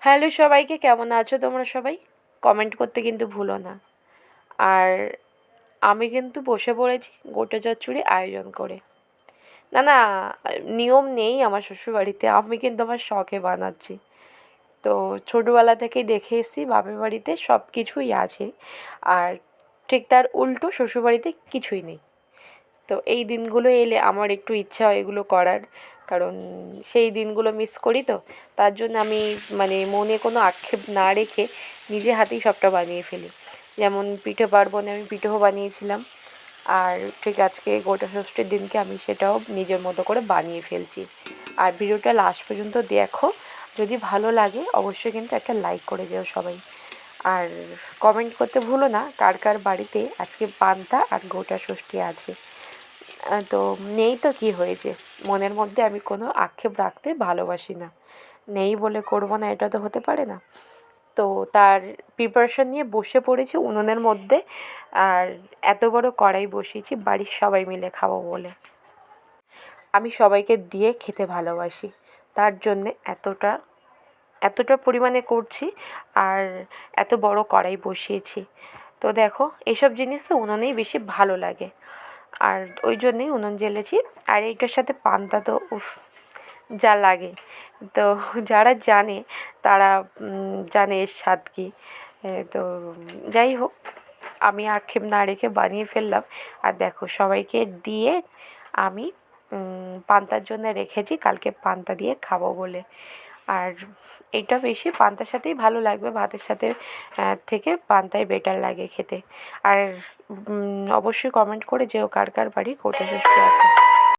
Hello সবাইকে, কেমন আছো তোমরা সবাই? কমেন্ট করতে কিন্তু ভুলো না। আর আমি কিন্তু বসে পড়েছি গোটা চচ্চড়ি আয়োজন করে। না না, নিয়ম নেই আমার শ্বশুরবাড়িতে, আমি কিন্তু আমার শখে বানাচ্ছি। তো ছোটোবেলা থেকেই দেখে এসেছি বাপের বাড়িতে সব কিছুই আছে, আর ঠিক তার উল্টো শ্বশুরবাড়িতে কিছুই নেই। তো এই দিনগুলো এলে আমার একটু ইচ্ছা হয় এগুলো করার, কারণ সেই দিনগুলো মিস করি। তো তার জন্য আমি মানে মনে কোনো আক্ষেপ না রেখে নিজে হাতেই সবটা বানিয়ে ফেলি। যেমন পিঠে পার্বণে আমি পিঠেও বানিয়েছিলাম, আর ঠিক আজকে গোটা ষষ্ঠীর দিনকে আমি সেটাও নিজের মতো করে বানিয়ে ফেলছি। আর ভিডিওটা লাস্ট পর্যন্ত দেখো, যদি ভালো লাগে অবশ্যই কিন্তু একটা লাইক করে যেও সবাই। আর কমেন্ট করতে ভুলো না কার কার বাড়িতে আজকে পান্তা আর গোটা ষষ্ঠী আছে। তো নেই তো কী হয়েছে, মনের মধ্যে আমি কোনো আক্ষেপ রাখতে ভালোবাসি না। নেই বলে করবো না, এটা তো হতে পারে না। তো তার প্রিপারেশন নিয়ে বসে পড়েছি উনুনের মধ্যে। আর এত বড় কড়াই বসিয়েছি বাড়ির সবাই মিলে খাবো বলে। আমি সবাইকে দিয়ে খেতে ভালোবাসি, তার জন্যে এতটা এতটা পরিমাণে করছি। আর এত বড় কড়াই বসিয়েছি। তো দেখো, এইসব জিনিস তো উনুনেই বেশি ভালো লাগে, আর ওই জন্যেই উনুন জ্বেলেছি। আর এইটার সাথে পান্তা তো উফ, যা লাগে। তো যারা জানে তারা জানে এর স্বাদ কী। তো যাই হোক, আমি আক্ষেপ না রেখে বানিয়ে ফেললাম। আর দেখো, সবাইকে দিয়ে আমি পান্তার জন্য রেখেছি, কালকে পান্তা দিয়ে খাবো বলে। আর এটা বেশি পান্তার সাথেই ভালো লাগবে, ভাতের সাথে থেকে পান্তাই বেটার লাগে খেতে। আর অবশ্যই কমেন্ট করে যেও কার কার বাড়ি গোটা ষষ্ঠী আছে।